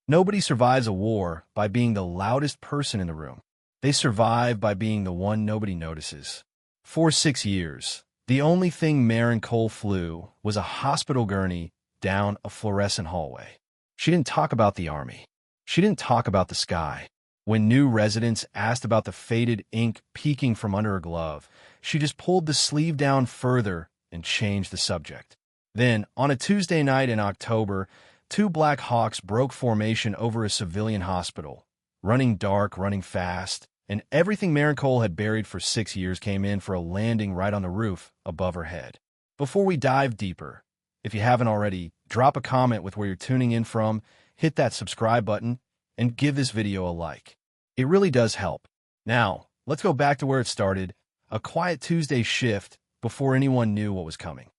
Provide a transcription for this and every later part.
Nobody survives a war by being the loudest person in the room. They survive by being the one nobody notices. For 6 years, the only thing Maren Cole flew was a hospital gurney down a fluorescent hallway. She didn't talk about the army. She didn't talk about the sky. When new residents asked about the faded ink peeking from under her glove, she just pulled the sleeve down further and changed the subject. Then, on a Tuesday night in October, two Black Hawks broke formation over a civilian hospital, running dark, running fast, and everything Maren Cole had buried for 6 years came in for a landing right on the roof above her head. Before we dive deeper, if you haven't already, drop a comment with where you're tuning in from, hit that subscribe button, and give this video a like. It really does help. Now, let's go back to where it started, a quiet Tuesday shift before anyone knew what was coming.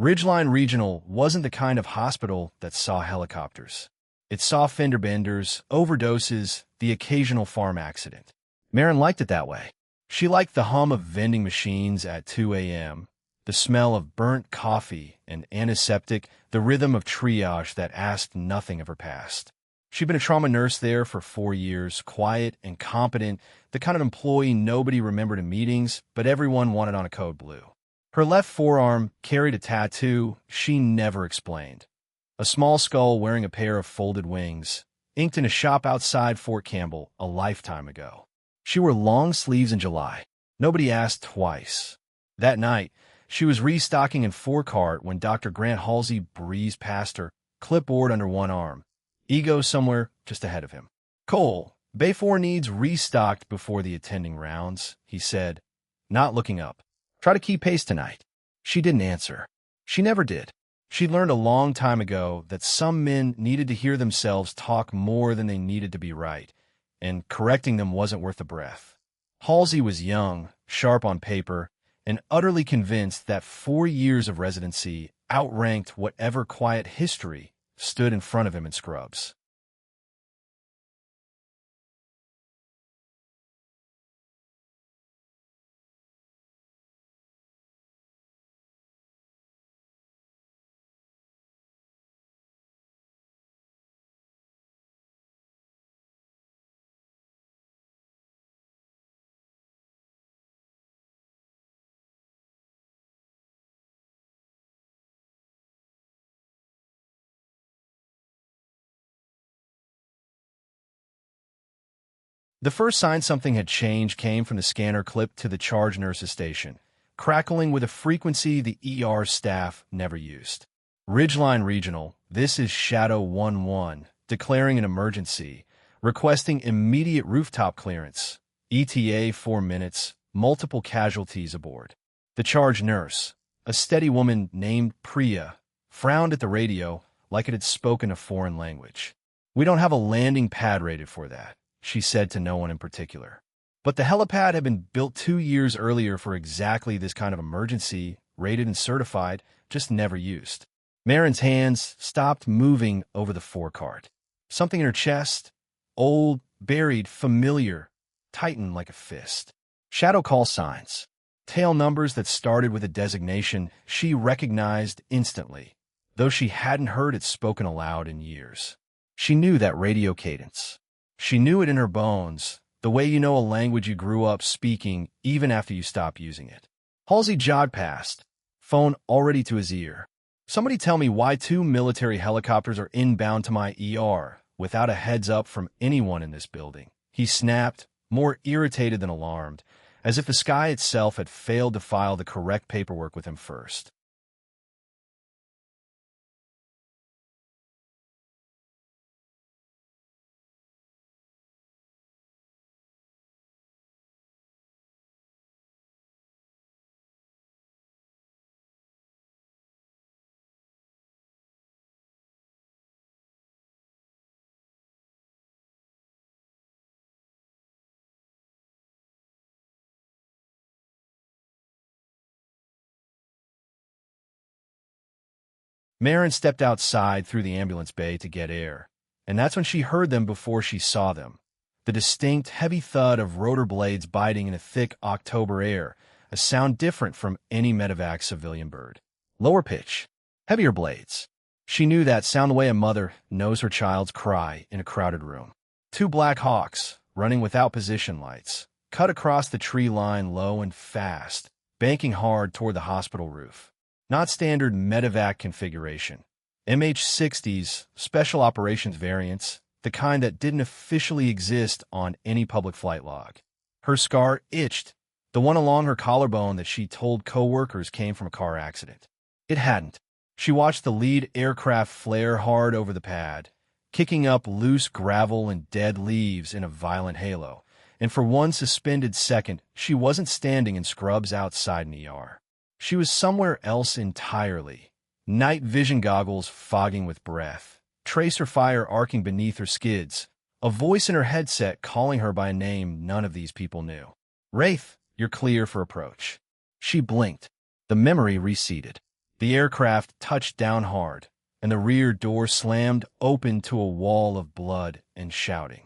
Ridgeline Regional wasn't the kind of hospital that saw helicopters. It saw fender benders, overdoses, the occasional farm accident. Maren liked it that way. She liked the hum of vending machines at 2 a.m., the smell of burnt coffee and antiseptic, the rhythm of triage that asked nothing of her past. She'd been a trauma nurse there for 4 years, quiet and competent, the kind of employee nobody remembered in meetings, but everyone wanted on a code blue. Her left forearm carried a tattoo she never explained. A small skull wearing a pair of folded wings, inked in a shop outside Fort Campbell a lifetime ago. She wore long sleeves in July. Nobody asked twice. That night, she was restocking in forecart when Dr. Grant Halsey breezed past her, clipboard under one arm, ego somewhere just ahead of him. "Cole, Bay 4 needs restocked before the attending rounds," he said, not looking up. "Try to keep pace tonight." She didn't answer. She never did. She'd learned a long time ago that some men needed to hear themselves talk more than they needed to be right, and correcting them wasn't worth a breath. Halsey was young, sharp on paper, and utterly convinced that 4 years of residency outranked whatever quiet history stood in front of him in scrubs. The first sign something had changed came from the scanner clipped to the charge nurse's station, crackling with a frequency the ER staff never used. "Ridgeline Regional, this is Shadow 1-1, declaring an emergency, requesting immediate rooftop clearance. ETA 4 minutes, multiple casualties aboard." The charge nurse, a steady woman named Priya, frowned at the radio like it had spoken a foreign language. "We don't have a landing pad rated for that," she said to no one in particular. But the helipad had been built 2 years earlier for exactly this kind of emergency, rated and certified, just never used. Maren's hands stopped moving over the forecart. Something in her chest, old, buried, familiar, tightened like a fist. Shadow call signs. Tail numbers that started with a designation she recognized instantly, though she hadn't heard it spoken aloud in years. She knew that radio cadence. She knew it in her bones, the way you know a language you grew up speaking even after you stop using it. Halsey jogged past, phone already to his ear. "Somebody tell me why 2 military helicopters are inbound to my ER without a heads up from anyone in this building," he snapped, more irritated than alarmed, as if the sky itself had failed to file the correct paperwork with him first. Marin stepped outside through the ambulance bay to get air, and that's when she heard them before she saw them. The distinct, heavy thud of rotor blades biting in a thick October air, a sound different from any medevac civilian bird. Lower pitch, heavier blades. She knew that sound the way a mother knows her child's cry in a crowded room. Two Black Hawks, running without position lights, cut across the tree line low and fast, banking hard toward the hospital roof. Not standard medevac configuration. MH-60s, special operations variants, the kind that didn't officially exist on any public flight log. Her scar itched, the one along her collarbone that she told co-workers came from a car accident. It hadn't. She watched the lead aircraft flare hard over the pad, kicking up loose gravel and dead leaves in a violent halo, and for one suspended second, she wasn't standing in scrubs outside an ER. She was somewhere else entirely. Night vision goggles fogging with breath, tracer fire arcing beneath her skids, a voice in her headset calling her by a name none of these people knew. "Wraith, you're clear for approach." She blinked. The memory receded. The aircraft touched down hard, and the rear door slammed open to a wall of blood and shouting.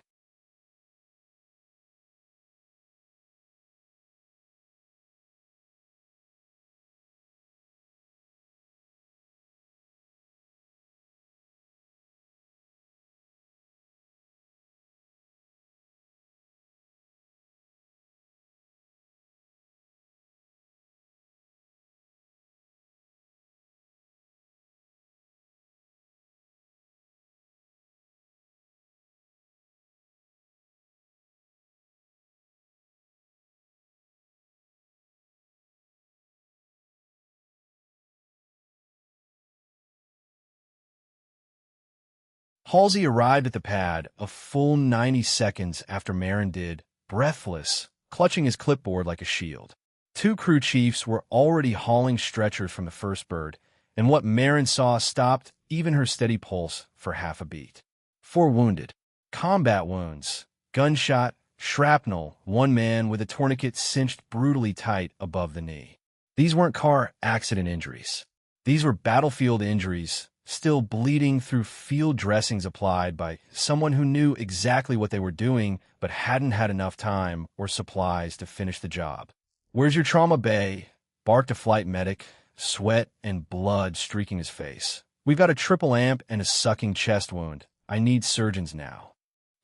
Halsey arrived at the pad a full 90 seconds after Marin did, breathless, clutching his clipboard like a shield. Two crew chiefs were already hauling stretchers from the first bird, and what Marin saw stopped even her steady pulse for half a beat. 4 wounded. Combat wounds. Gunshot, shrapnel, one man with a tourniquet cinched brutally tight above the knee. These weren't car accident injuries. These were battlefield injuries, still bleeding through field dressings applied by someone who knew exactly what they were doing but hadn't had enough time or supplies to finish the job. "Where's your trauma bay?" barked a flight medic, sweat and blood streaking his face. "We've got a triple amp and a sucking chest wound. I need surgeons now."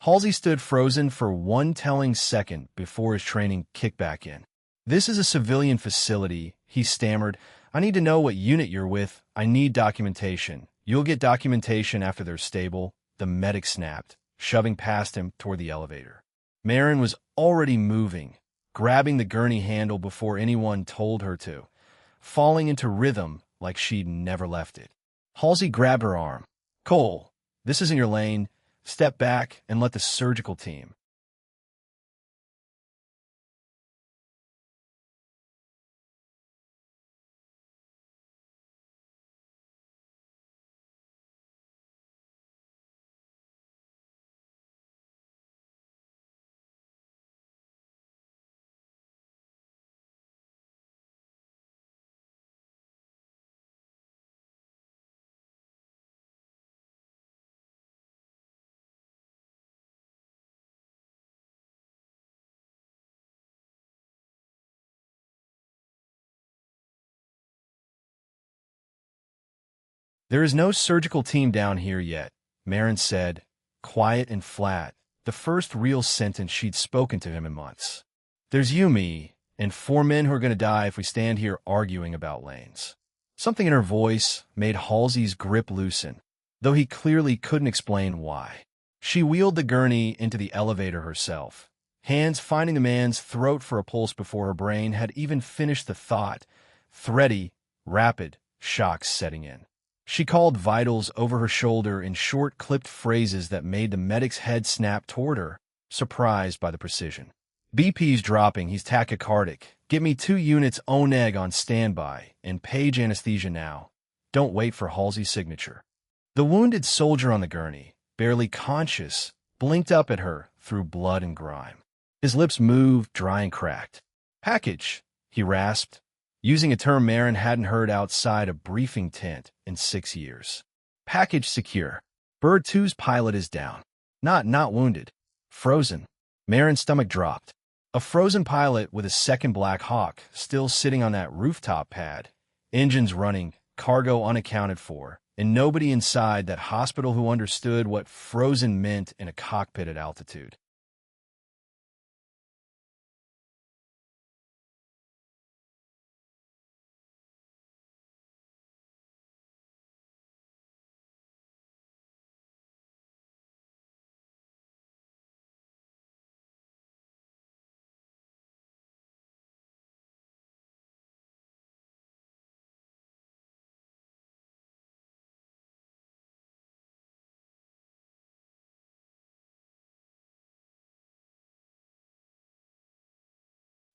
Halsey stood frozen for one telling second before his training kicked back in. "This is a civilian facility," he stammered. "I need to know what unit you're with. I need documentation." "You'll get documentation after they're stable," the medic snapped, shoving past him toward the elevator. Marin was already moving, grabbing the gurney handle before anyone told her to, falling into rhythm like she'd never left it. Halsey grabbed her arm. "Cole, this isn't your lane. Step back and let the surgical team." "There is no surgical team down here yet," Marin said, quiet and flat, the first real sentence she'd spoken to him in months. "There's you, me, and 4 men who are going to die if we stand here arguing about lanes." Something in her voice made Halsey's grip loosen, though he clearly couldn't explain why. She wheeled the gurney into the elevator herself, hands finding the man's throat for a pulse before her brain had even finished the thought, thready, rapid, shocks setting in. She called vitals over her shoulder in short, clipped phrases that made the medic's head snap toward her, surprised by the precision. "BP's dropping, he's tachycardic. Get me 2 units ONEG on standby, and page anesthesia now." Don't wait for Halsey's signature. The wounded soldier on the gurney, barely conscious, blinked up at her through blood and grime. His lips moved, dry and cracked. "Package," he rasped, using a term Marin hadn't heard outside a briefing tent in 6 years. Package secure. Bird 2's pilot is down. Not wounded. Frozen. Marin's stomach dropped. A frozen pilot with a second Black Hawk still sitting on that rooftop pad. Engines running, cargo unaccounted for, and nobody inside that hospital who understood what frozen meant in a cockpit at altitude.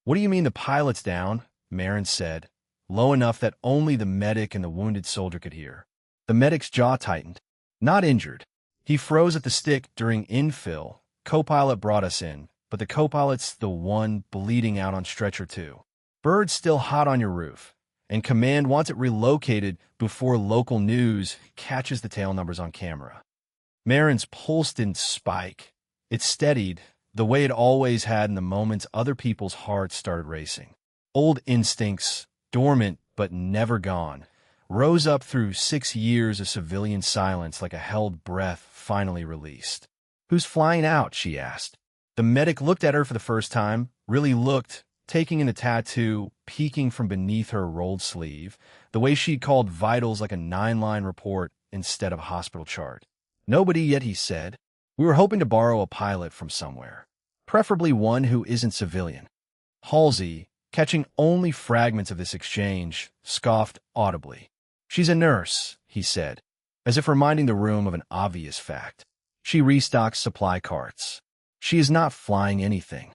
What do you mean the pilot's down? Marin said, low enough that only the medic and the wounded soldier could hear. The medic's jaw tightened. Not injured. He froze at the stick during infill. Co-pilot brought us in, but the co-pilot's the one bleeding out on stretcher 2. Bird's still hot on your roof, and command wants it relocated before local news catches the tail numbers on camera. Marin's pulse didn't spike. It steadied, the way it always had in the moments other people's hearts started racing. Old instincts, dormant but never gone, rose up through 6 years of civilian silence like a held breath finally released. "Who's flying out?" she asked. The medic looked at her for the first time, really looked, taking in the tattoo, peeking from beneath her rolled sleeve, the way she'd called vitals like a 9-line report instead of a hospital chart. "Nobody yet," he said. "We were hoping to borrow a pilot from somewhere, preferably one who isn't civilian." Halsey, catching only fragments of this exchange, scoffed audibly. "She's a nurse," he said, as if reminding the room of an obvious fact. "She restocks supply carts. She is not flying anything."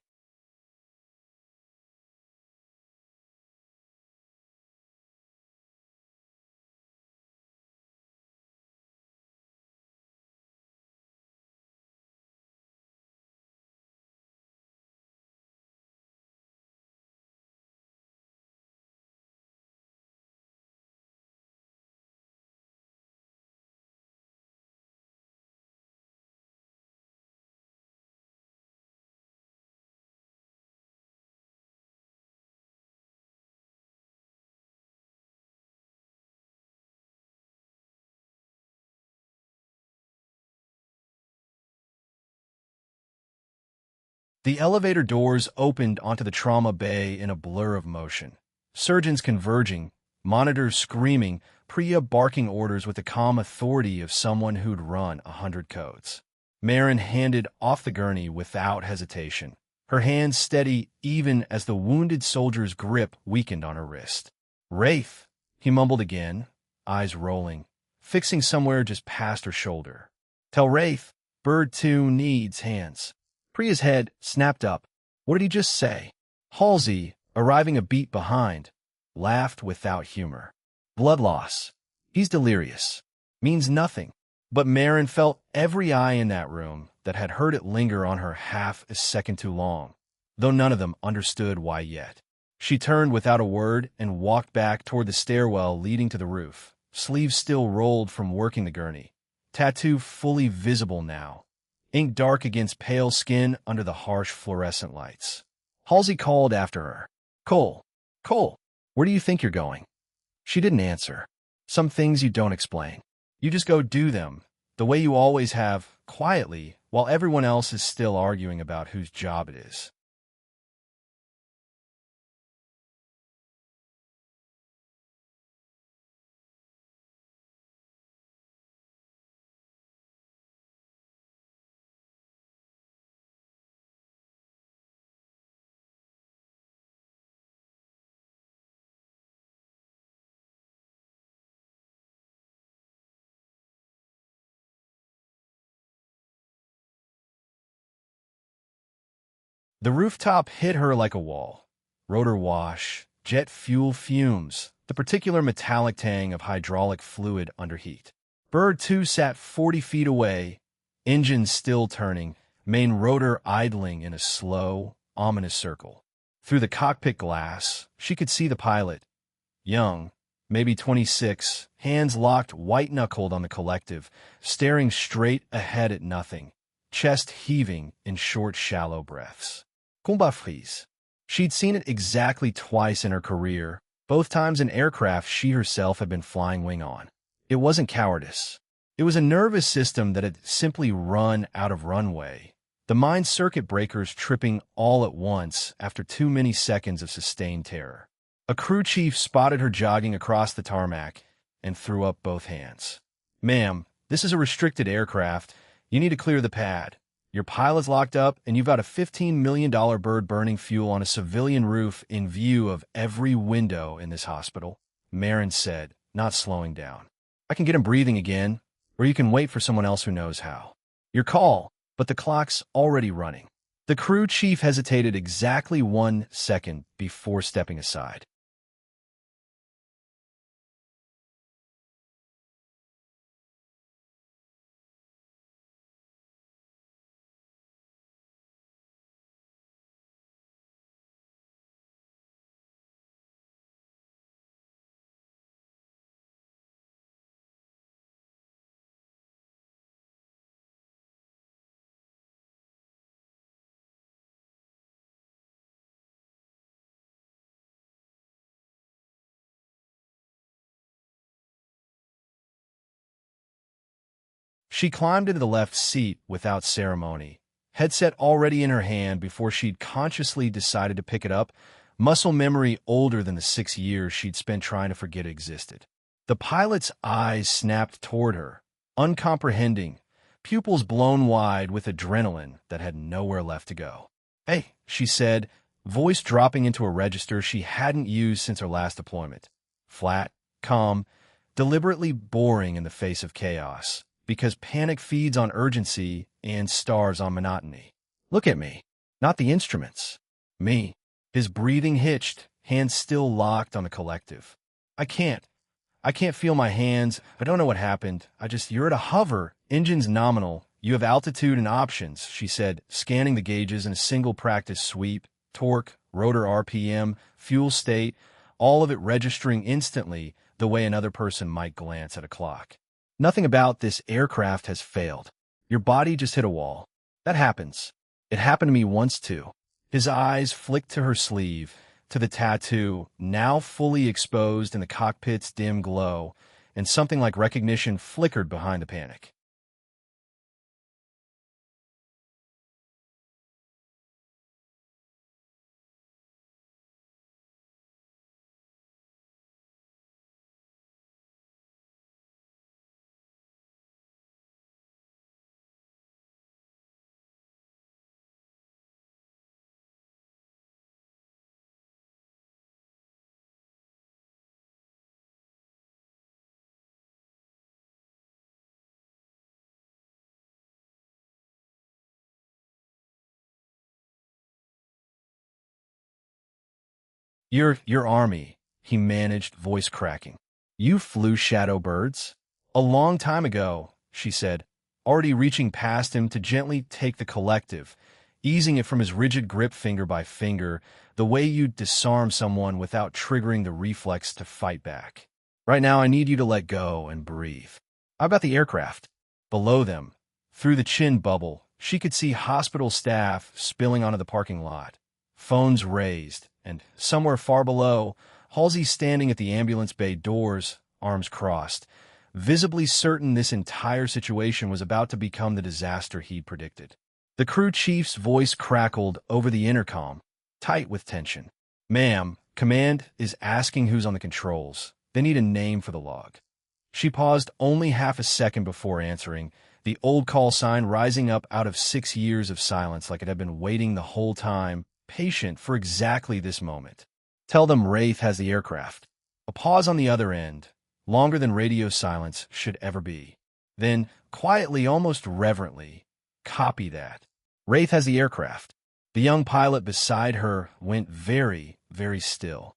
The elevator doors opened onto the trauma bay in a blur of motion. Surgeons converging, monitors screaming, Priya barking orders with the calm authority of someone who'd run 100 codes. Marin handed off the gurney without hesitation, her hands steady even as the wounded soldier's grip weakened on her wrist. "Wraith," he mumbled again, eyes rolling, fixing somewhere just past her shoulder. "Tell Wraith, Bird 2 needs hands." Priya's head snapped up. What did he just say? Halsey, arriving a beat behind, laughed without humor. "Blood loss. He's delirious. Means nothing." But Marin felt every eye in that room that had heard it linger on her half a second too long, though none of them understood why yet. She turned without a word and walked back toward the stairwell leading to the roof, sleeves still rolled from working the gurney, tattoo fully visible now, ink dark against pale skin under the harsh fluorescent lights. Halsey called after her. "Cole, Cole, where do you think you're going?" She didn't answer. Some things you don't explain. You just go do them, the way you always have, quietly, while everyone else is still arguing about whose job it is. The rooftop hit her like a wall. Rotor wash, jet fuel fumes, the particular metallic tang of hydraulic fluid under heat. Bird 2 sat 40 feet away, engines still turning, main rotor idling in a slow, ominous circle. Through the cockpit glass, she could see the pilot, young, maybe 26, hands locked white-knuckled on the collective, staring straight ahead at nothing, chest heaving in short, shallow breaths. Combat frise. She'd seen it exactly twice in her career, both times in aircraft she herself had been flying wing on. It wasn't cowardice. It was a nervous system that had simply run out of runway, the mind circuit breakers tripping all at once after too many seconds of sustained terror. A crew chief spotted her jogging across the tarmac and threw up both hands. "Ma'am, this is a restricted aircraft. You need to clear the pad. Your pilot's locked up, and you've got a $15 million bird burning fuel on a civilian roof in view of every window in this hospital," Marin said, not slowing down. "I can get him breathing again, or you can wait for someone else who knows how. Your call, but the clock's already running." The crew chief hesitated exactly 1 second before stepping aside. She climbed into the left seat without ceremony, headset already in her hand before she'd consciously decided to pick it up, muscle memory older than the 6 years she'd spent trying to forget it existed. The pilot's eyes snapped toward her, uncomprehending, pupils blown wide with adrenaline that had nowhere left to go. "Hey," she said, voice dropping into a register she hadn't used since her last deployment. Flat, calm, deliberately boring in the face of chaos, because panic feeds on urgency and stars on monotony. "Look at me, not the instruments. Me." His breathing hitched, hands still locked on the collective. "I can't. I can't feel my hands. I don't know what happened. You're at a hover. Engine's nominal. You have altitude and options," she said, scanning the gauges in a single practice sweep. Torque, rotor RPM, fuel state, all of it registering instantly the way another person might glance at a clock. "Nothing about this aircraft has failed. Your body just hit a wall. That happens. It happened to me once too." His eyes flicked to her sleeve, to the tattoo, now fully exposed in the cockpit's dim glow, and something like recognition flickered behind the panic. Your army," he managed, voice cracking. "You flew shadow birds?" "A long time ago," she said, already reaching past him to gently take the collective, easing it from his rigid grip finger by finger, the way you'd disarm someone without triggering the reflex to fight back. "Right now, I need you to let go and breathe." "How about the aircraft?" Below them, through the chin bubble, she could see hospital staff spilling onto the parking lot, phones raised, and somewhere far below, Halsey standing at the ambulance bay doors, arms crossed, visibly certain this entire situation was about to become the disaster he'd predicted. The crew chief's voice crackled over the intercom, tight with tension. "Ma'am, command is asking who's on the controls. They need a name for the log." She paused only half a second before answering, the old call sign rising up out of 6 years of silence like it had been waiting the whole time, patient for exactly this moment. "Tell them Wraith has the aircraft." A pause on the other end, longer than radio silence should ever be. Then, quietly, almost reverently, "Copy that. Wraith has the aircraft." The young pilot beside her went very, very still.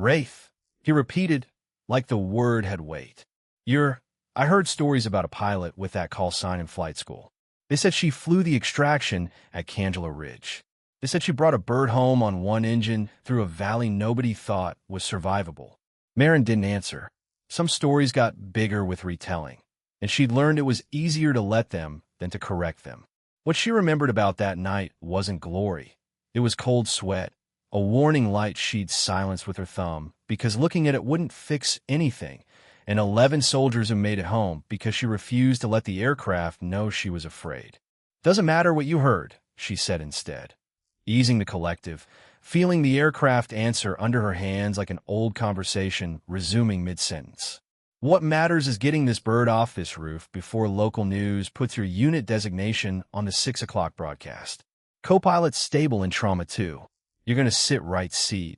Wraith, he repeated, like the word had weight. I heard stories about a pilot with that call sign in flight school. They said she flew the extraction at Candela Ridge. They said she brought a bird home on one engine through a valley nobody thought was survivable. Marin didn't answer. Some stories got bigger with retelling, and she'd learned it was easier to let them than to correct them. What she remembered about that night wasn't glory. It was cold sweat, a warning light she'd silenced with her thumb because looking at it wouldn't fix anything, and 11 soldiers who made it home because she refused to let the aircraft know she was afraid. "Doesn't matter what you heard," she said instead, easing the collective, feeling the aircraft answer under her hands like an old conversation resuming mid-sentence. "What matters is getting this bird off this roof before local news puts your unit designation on the 6 o'clock broadcast. Co-pilot's stable in Trauma 2. You're going to sit right seat.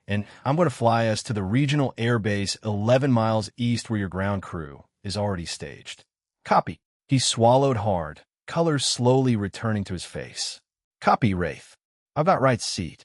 And I'm going to fly us to the regional air base 11 miles east where your ground crew is already staged." "Copy." He swallowed hard, color slowly returning to his face. "Copy, Wraith. I've got right seat."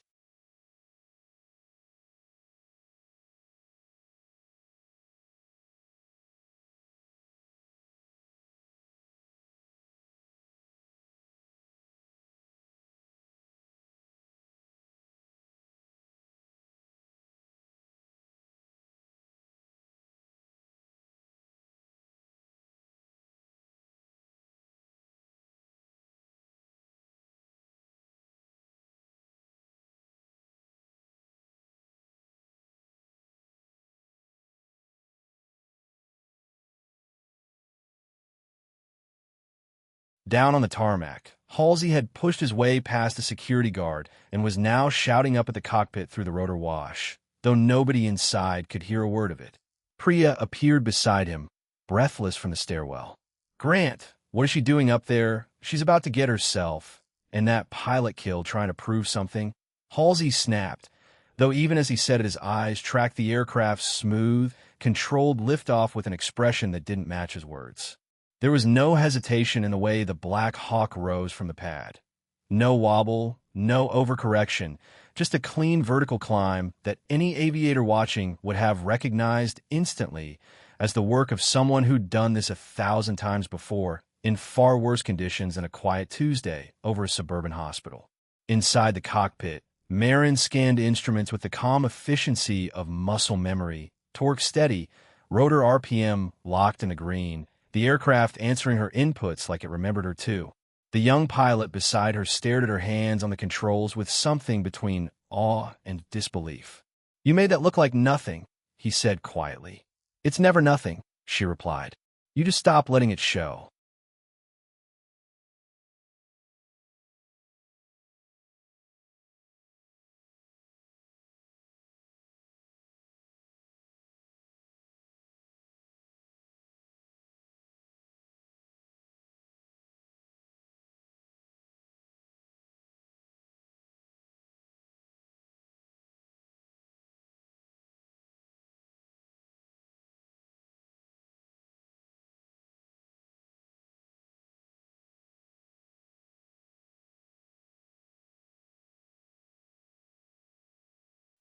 Down on the tarmac, Halsey had pushed his way past the security guard and was now shouting up at the cockpit through the rotor wash, though nobody inside could hear a word of it. Priya appeared beside him, breathless from the stairwell. "Grant, what is she doing up there? She's about to get herself. And that pilot kill trying to prove something." Halsey snapped, though even as he said it, his eyes tracked the aircraft's smooth, controlled liftoff with an expression that didn't match his words. There was no hesitation in the way the Black Hawk rose from the pad. No wobble, no overcorrection, just a clean vertical climb that any aviator watching would have recognized instantly as the work of someone who'd done this 1,000 times before in far worse conditions than a quiet Tuesday over a suburban hospital. Inside the cockpit, Marin scanned instruments with the calm efficiency of muscle memory, torque steady, rotor RPM locked in the green, the aircraft answering her inputs like it remembered her too. The young pilot beside her stared at her hands on the controls with something between awe and disbelief. "You made that look like nothing," he said quietly. "It's never nothing," she replied. "You just stop letting it show."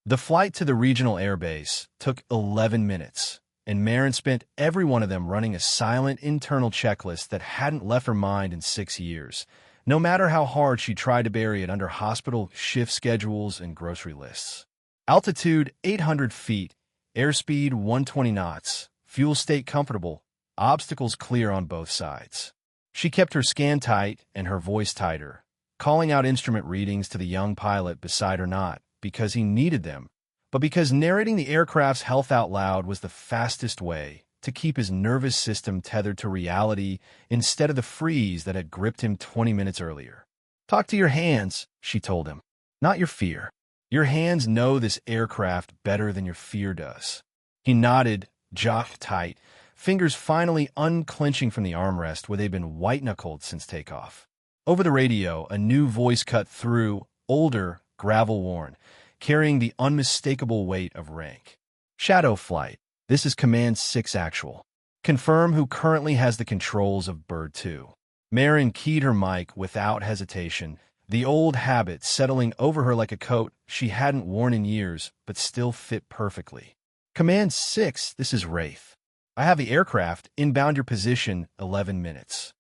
The flight to the regional airbase took 11 minutes, and Marin spent every one of them running a silent internal checklist that hadn't left her mind in 6 years, no matter how hard she tried to bury it under hospital shift schedules and grocery lists. Altitude 800 feet, airspeed 120 knots, fuel state comfortable, obstacles clear on both sides. She kept her scan tight and her voice tighter, calling out instrument readings to the young pilot beside her not because he needed them, but because narrating the aircraft's health out loud was the fastest way to keep his nervous system tethered to reality instead of the freeze that had gripped him 20 minutes earlier. "Talk to your hands," she told him, "not your fear. Your hands know this aircraft better than your fear does." He nodded, jaw tight, fingers finally unclenching from the armrest where they'd been white-knuckled since takeoff. Over the radio, a new voice cut through, older, gravel-worn, carrying the unmistakable weight of rank. "Shadow Flight, this is Command 6 Actual. Confirm who currently has the controls of Bird 2. Marin keyed her mic without hesitation, the old habit settling over her like a coat she hadn't worn in years but still fit perfectly. Command 6, this is Wraith. I have the aircraft inbound your position 11 minutes.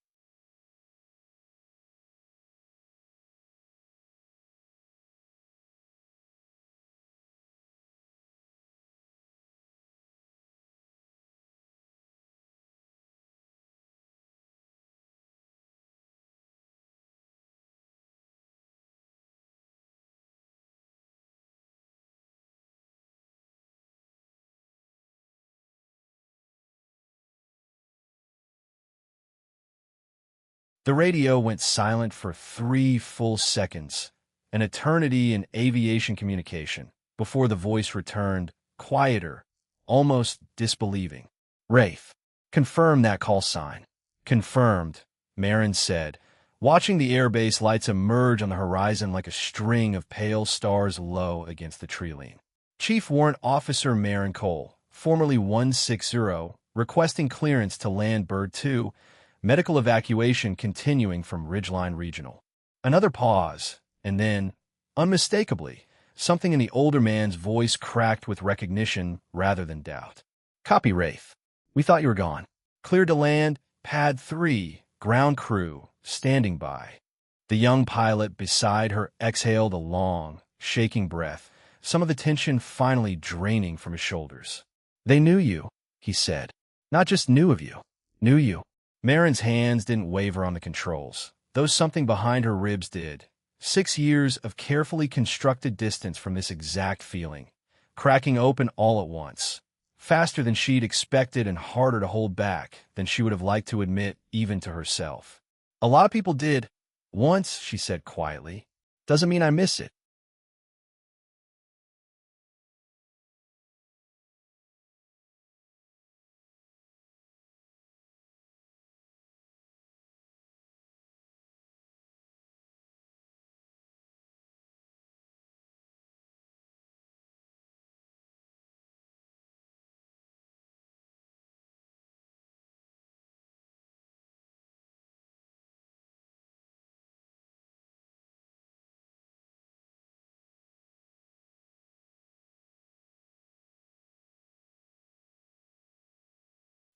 The radio went silent for 3 full seconds, an eternity in aviation communication, before the voice returned, quieter, almost disbelieving. Wraith, confirm that call sign. Confirmed, Marin said, watching the airbase lights emerge on the horizon like a string of pale stars low against the treeline. Chief Warrant Officer Marin Cole, formerly 160, requesting clearance to land Bird 2, medical evacuation continuing from Ridgeline Regional. Another pause, and then, unmistakably, something in the older man's voice cracked with recognition rather than doubt. Copy, Wraith. We thought you were gone. Cleared to land, Pad 3, ground crew, standing by. The young pilot beside her exhaled a long, shaking breath, some of the tension finally draining from his shoulders. They knew you, he said. Not just knew of you. Knew you. Marin's hands didn't waver on the controls, though something behind her ribs did. 6 years of carefully constructed distance from this exact feeling, cracking open all at once, faster than she'd expected and harder to hold back than she would have liked to admit even to herself. A lot of people did. Once, she said quietly. Doesn't mean I miss it.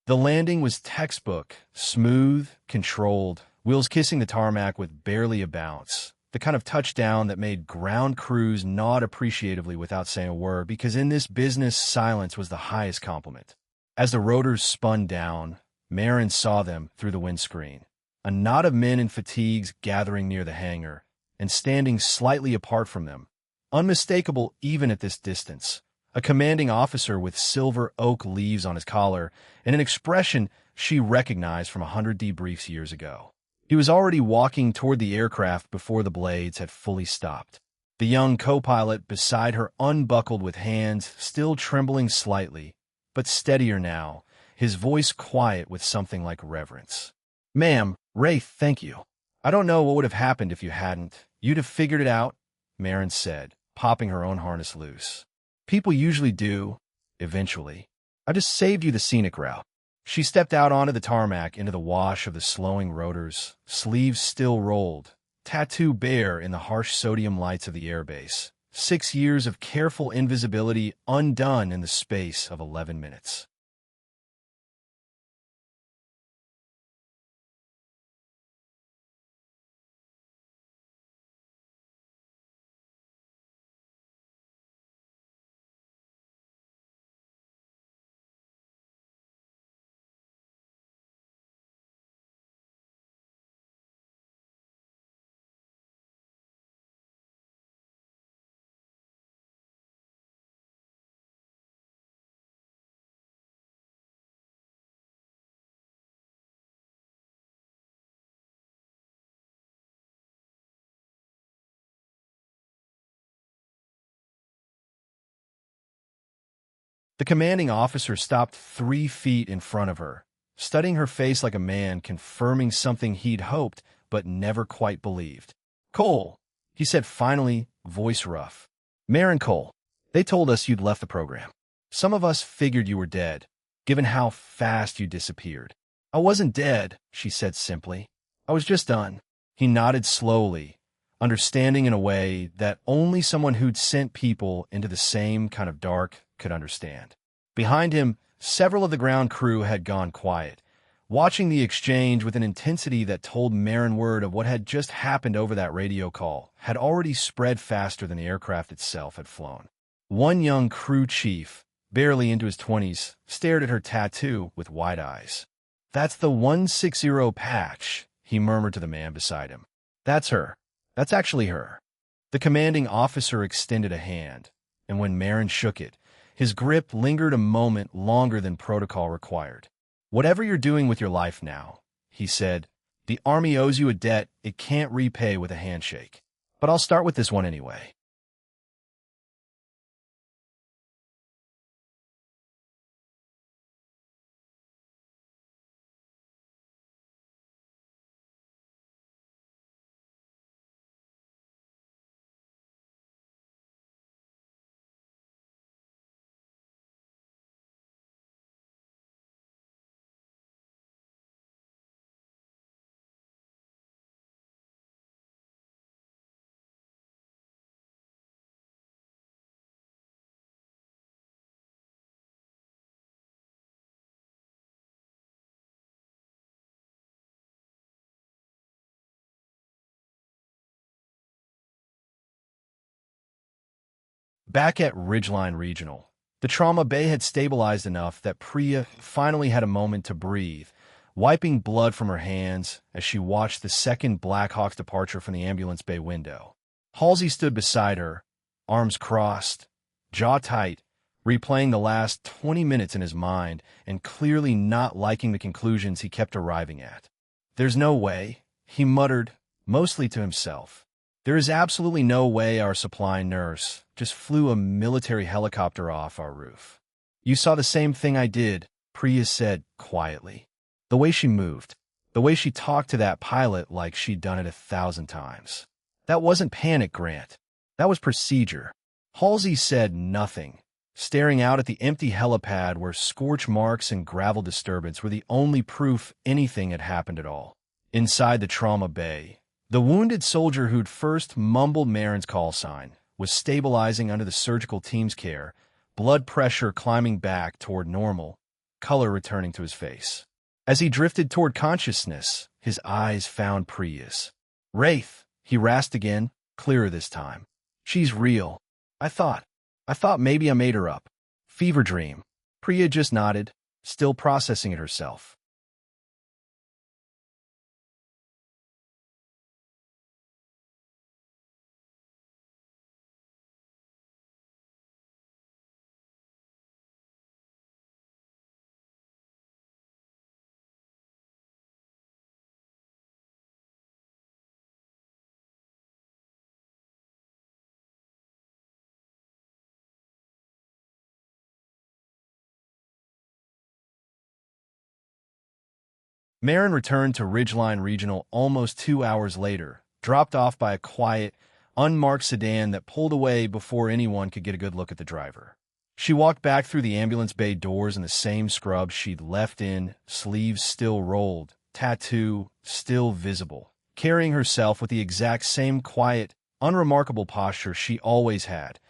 The landing was textbook, smooth, controlled, wheels kissing the tarmac with barely a bounce. The kind of touchdown that made ground crews nod appreciatively without saying a word, because in this business, silence was the highest compliment. As the rotors spun down, Marin saw them through the windscreen. A knot of men in fatigues gathering near the hangar, and standing slightly apart from them, unmistakable even at this distance, a commanding officer with silver oak leaves on his collar, and an expression she recognized from 100 debriefs years ago. He was already walking toward the aircraft before the blades had fully stopped. The young co-pilot beside her unbuckled with hands still trembling slightly, but steadier now, his voice quiet with something like reverence. Ma'am, Wraith, thank you. I don't know what would have happened if you hadn't. You'd have figured it out, Marin said, popping her own harness loose. People usually do, eventually. I just saved you the scenic route. She stepped out onto the tarmac into the wash of the slowing rotors, sleeves still rolled, tattoo bare in the harsh sodium lights of the airbase. 6 years of careful invisibility undone in the space of 11 minutes. The commanding officer stopped 3 feet in front of her, studying her face like a man confirming something he'd hoped but never quite believed. Cole, he said finally, voice rough. Marin Cole, they told us you'd left the program. Some of us figured you were dead, given how fast you disappeared. I wasn't dead, she said simply. I was just done. He nodded slowly, understanding in a way that only someone who'd sent people into the same kind of dark could understand. Behind him, several of the ground crew had gone quiet, watching the exchange with an intensity that told Marin word of what had just happened over that radio call had already spread faster than the aircraft itself had flown. One young crew chief, barely into his 20s, stared at her tattoo with wide eyes. "That's the 160 patch," he murmured to the man beside him. "That's her. That's actually her." The commanding officer extended a hand, and when Marin shook it, his grip lingered a moment longer than protocol required. "Whatever you're doing with your life now," he said, "the Army owes you a debt it can't repay with a handshake. But I'll start with this one anyway." Back at Ridgeline Regional, the trauma bay had stabilized enough that Priya finally had a moment to breathe, wiping blood from her hands as she watched the second Blackhawk's departure from the ambulance bay window. Halsey stood beside her, arms crossed, jaw tight, replaying the last 20 minutes in his mind and clearly not liking the conclusions he kept arriving at. "There's no way," he muttered, mostly to himself. "There is absolutely no way our supply nurse just flew a military helicopter off our roof." "You saw the same thing I did," Priya said quietly. "The way she moved, the way she talked to that pilot like she'd done it 1,000 times. That wasn't panic, Grant. That was procedure." Halsey said nothing, staring out at the empty helipad where scorch marks and gravel disturbance were the only proof anything had happened at all. Inside the trauma bay, the wounded soldier who'd first mumbled Marin's call sign was stabilizing under the surgical team's care, blood pressure climbing back toward normal, color returning to his face. As he drifted toward consciousness, his eyes found Priya's. "Wraith," he rasped again, clearer this time. "She's real. I thought maybe I made her up. Fever dream." Priya just nodded, still processing it herself. Marin returned to Ridgeline Regional almost 2 hours later, dropped off by a quiet, unmarked sedan that pulled away before anyone could get a good look at the driver. She walked back through the ambulance bay doors in the same scrub she'd left in, sleeves still rolled, tattoo still visible, carrying herself with the exact same quiet, unremarkable posture she always had,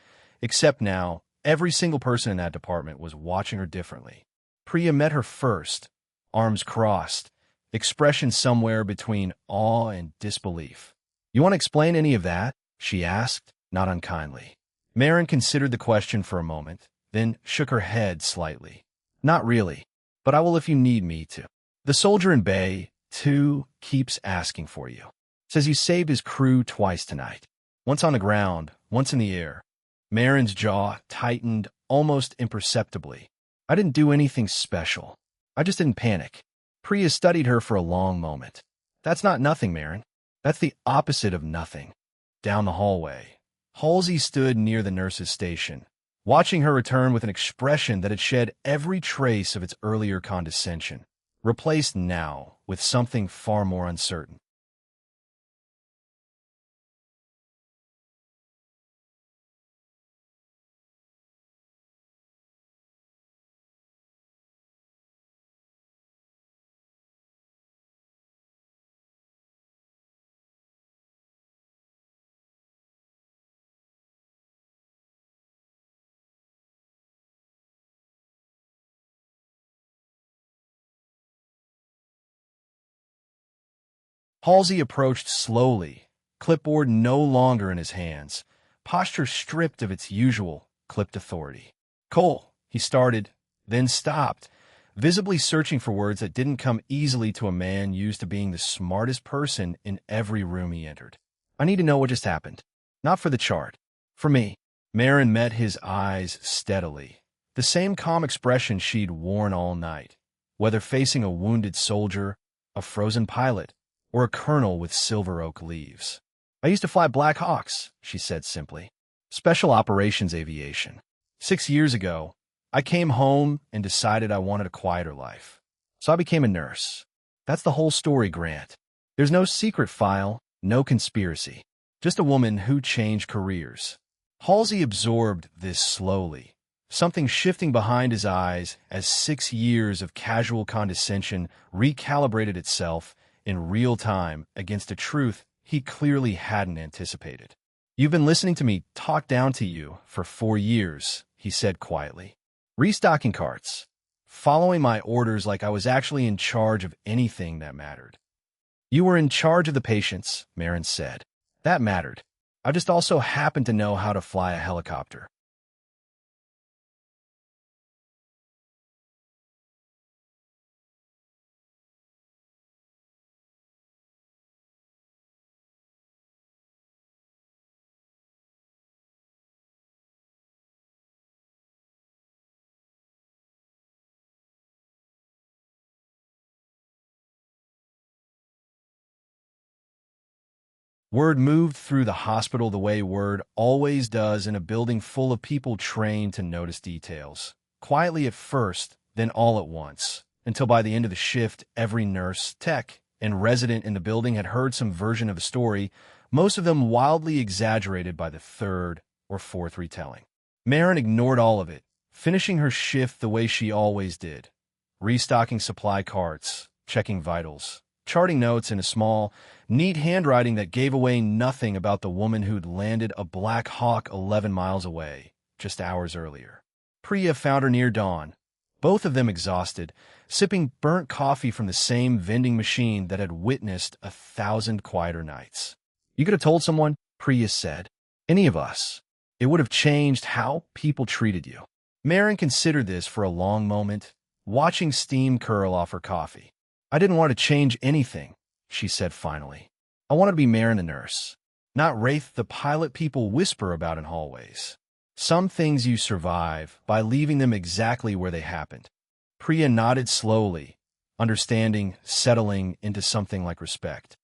except now, every single person in that department was watching her differently. Priya met her first, arms crossed, expression somewhere between awe and disbelief. "You want to explain any of that?" she asked, not unkindly. Marin considered the question for a moment, then shook her head slightly. "Not really, but I will if you need me to. The soldier in Bay, too, keeps asking for you. Says you saved his crew twice tonight. Once on the ground, once in the air." Marin's jaw tightened almost imperceptibly. "I didn't do anything special. I just didn't panic." Priya studied her for a long moment. "That's not nothing, Marin. That's the opposite of nothing." Down the hallway, Halsey stood near the nurse's station, watching her return with an expression that had shed every trace of its earlier condescension, replaced now with something far more uncertain. Halsey approached slowly, clipboard no longer in his hands, posture stripped of its usual clipped authority. "Cole," he started, then stopped, visibly searching for words that didn't come easily to a man used to being the smartest person in every room he entered. "I need to know what just happened. Not for the chart. For me." Marin met his eyes steadily, the same calm expression she'd worn all night, whether facing a wounded soldier, a frozen pilot, or a colonel with silver oak leaves. "I used to fly Black Hawks," she said simply. "Special Operations Aviation. 6 years ago, I came home and decided I wanted a quieter life. So I became a nurse. That's the whole story, Grant. There's no secret file, no conspiracy. Just a woman who changed careers." Halsey absorbed this slowly, something shifting behind his eyes as 6 years of casual condescension recalibrated itself in real time against a truth he clearly hadn't anticipated. "You've been listening to me talk down to you for 4 years, he said quietly. "Restocking carts, following my orders like I was actually in charge of anything that mattered." "You were in charge of the patients," Marin said. "That mattered. I just also happened to know how to fly a helicopter." Word moved through the hospital the way word always does in a building full of people trained to notice details. Quietly at first, then all at once, until by the end of the shift, every nurse, tech, and resident in the building had heard some version of the story, most of them wildly exaggerated by the third or fourth retelling. Marin ignored all of it, finishing her shift the way she always did, restocking supply carts, checking vitals, charting notes in a small, neat handwriting that gave away nothing about the woman who'd landed a Black Hawk 11 miles away, just hours earlier. Priya found her near dawn, both of them exhausted, sipping burnt coffee from the same vending machine that had witnessed 1,000 quieter nights. "You could have told someone," Priya said. "Any of us. It would have changed how people treated you." Marin considered this for a long moment, watching steam curl off her coffee. "I didn't want to change anything," she said finally. "I wanted to be Marin the nurse, not Wraith the pilot people whisper about in hallways. Some things you survive by leaving them exactly where they happened." Priya nodded slowly, understanding, settling into something like respect.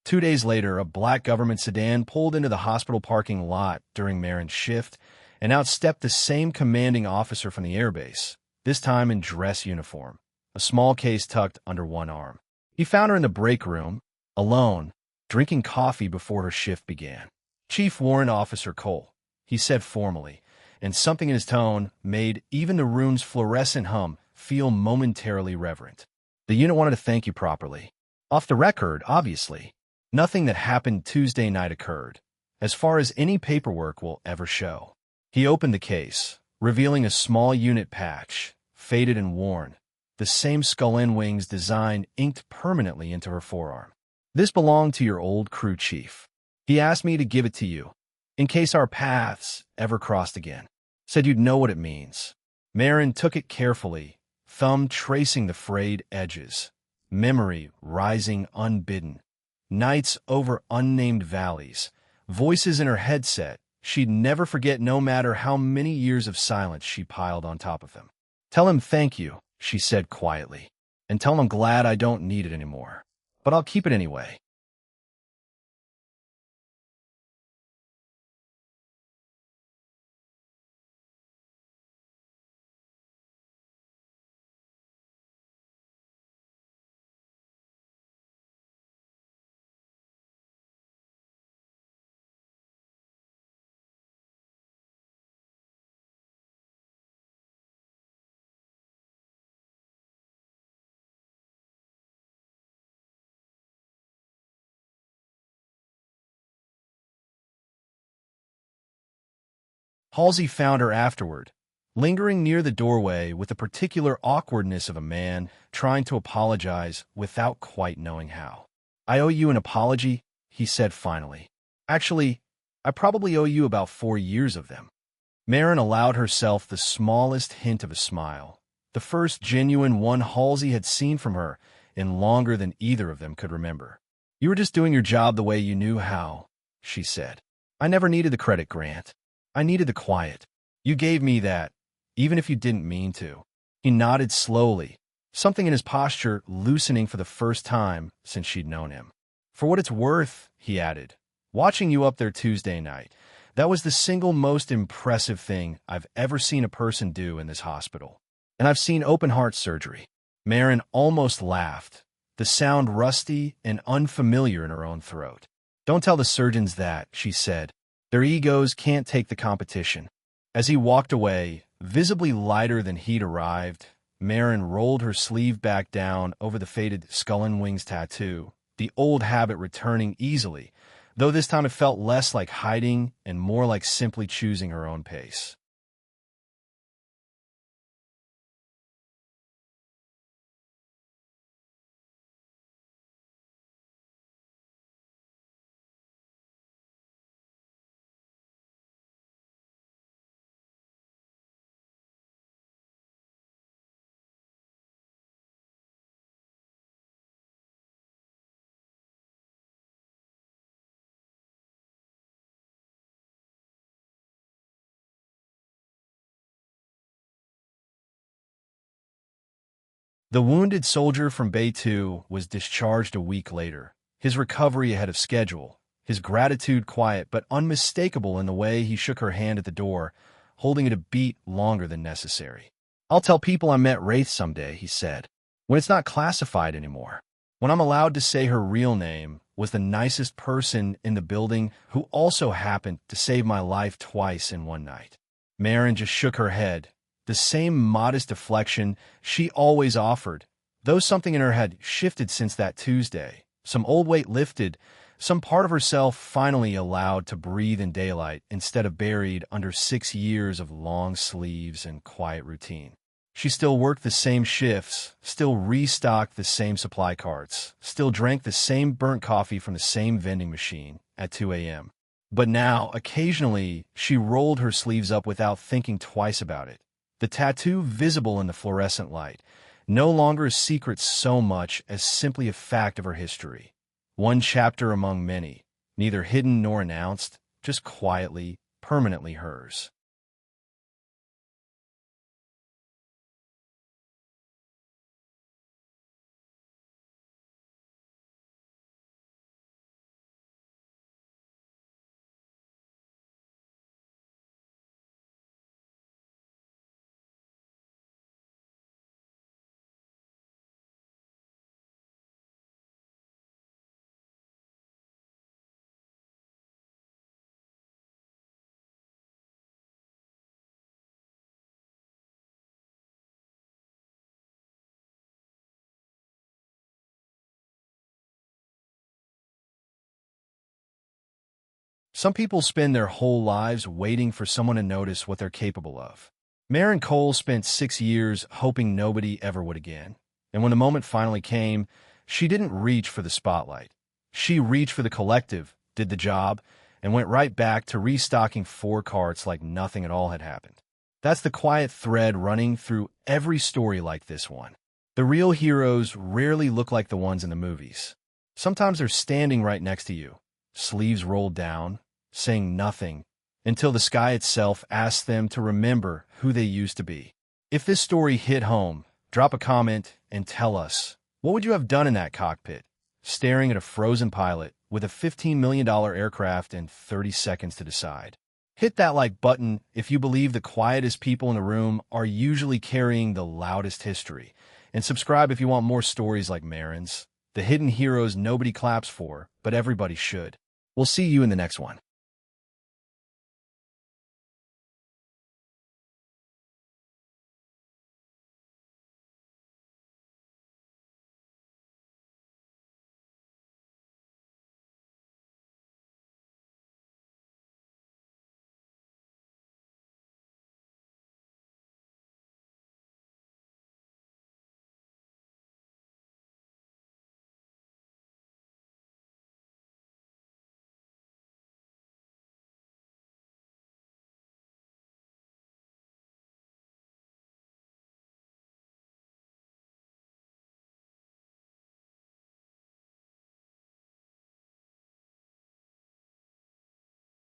Two days later, a black government sedan pulled into the hospital parking lot during Marin's shift, and out stepped the same commanding officer from the airbase, this time in dress uniform, a small case tucked under one arm. He found her in the break room, alone, drinking coffee before her shift began. "Chief Warrant Officer Cole," he said formally, and something in his tone made even the room's fluorescent hum feel momentarily reverent. "The unit wanted to thank you properly. Off the record, obviously. Nothing that happened Tuesday night occurred, as far as any paperwork will ever show." He opened the case, revealing a small unit patch, faded and worn, the same skull and wings design inked permanently into her forearm. "This belonged to your old crew chief. He asked me to give it to you, in case our paths ever crossed again. Said you'd know what it means." Marin took it carefully, thumb tracing the frayed edges, memory rising unbidden. Nights over unnamed valleys, voices in her headset she'd never forget no matter how many years of silence she piled on top of them. "Tell him thank you," she said quietly, "and tell him I'm glad I don't need it anymore. But I'll keep it anyway." Halsey found her afterward, lingering near the doorway with the particular awkwardness of a man trying to apologize without quite knowing how. "I owe you an apology," he said finally. "Actually, I probably owe you about 4 years of them." Marin allowed herself the smallest hint of a smile, the first genuine one Halsey had seen from her in longer than either of them could remember. "You were just doing your job the way you knew how," she said. "I never needed the credit, Grant. I needed the quiet. You gave me that, even if you didn't mean to." He nodded slowly, something in his posture loosening for the first time since she'd known him. "For what it's worth," he added, "watching you up there Tuesday night, that was the single most impressive thing I've ever seen a person do in this hospital. And I've seen open-heart surgery." Marin almost laughed, the sound rusty and unfamiliar in her own throat. "Don't tell the surgeons that," she said. "Their egos can't take the competition." As he walked away, visibly lighter than he'd arrived, Marin rolled her sleeve back down over the faded skull and wings tattoo, the old habit returning easily, though this time it felt less like hiding and more like simply choosing her own pace. The wounded soldier from Bay 2 was discharged a week later, his recovery ahead of schedule, his gratitude quiet but unmistakable in the way he shook her hand at the door, holding it a beat longer than necessary. "I'll tell people I met Wraith someday," he said, "when it's not classified anymore. When I'm allowed to say her real name was the nicest person in the building who also happened to save my life twice in one night." Marin just shook her head, the same modest deflection she always offered, though something in her had shifted since that Tuesday. Some old weight lifted, some part of herself finally allowed to breathe in daylight instead of buried under 6 years of long sleeves and quiet routine. She still worked the same shifts, still restocked the same supply carts, still drank the same burnt coffee from the same vending machine at 2 a.m. But now, occasionally, she rolled her sleeves up without thinking twice about it. The tattoo visible in the fluorescent light, no longer a secret so much as simply a fact of her history. One chapter among many, neither hidden nor announced, just quietly, permanently hers. Some people spend their whole lives waiting for someone to notice what they're capable of. Marin Cole spent 6 years hoping nobody ever would again. And when the moment finally came, she didn't reach for the spotlight. She reached for the collective, did the job, and went right back to restocking 4 carts like nothing at all had happened. That's the quiet thread running through every story like this one. The real heroes rarely look like the ones in the movies. Sometimes they're standing right next to you, sleeves rolled down, saying nothing, until the sky itself asks them to remember who they used to be. If this story hit home, drop a comment and tell us, what would you have done in that cockpit, staring at a frozen pilot with a $15 million aircraft and 30 seconds to decide? Hit that like button if you believe the quietest people in the room are usually carrying the loudest history, and subscribe if you want more stories like Marin's, the hidden heroes nobody claps for, but everybody should. We'll see you in the next one.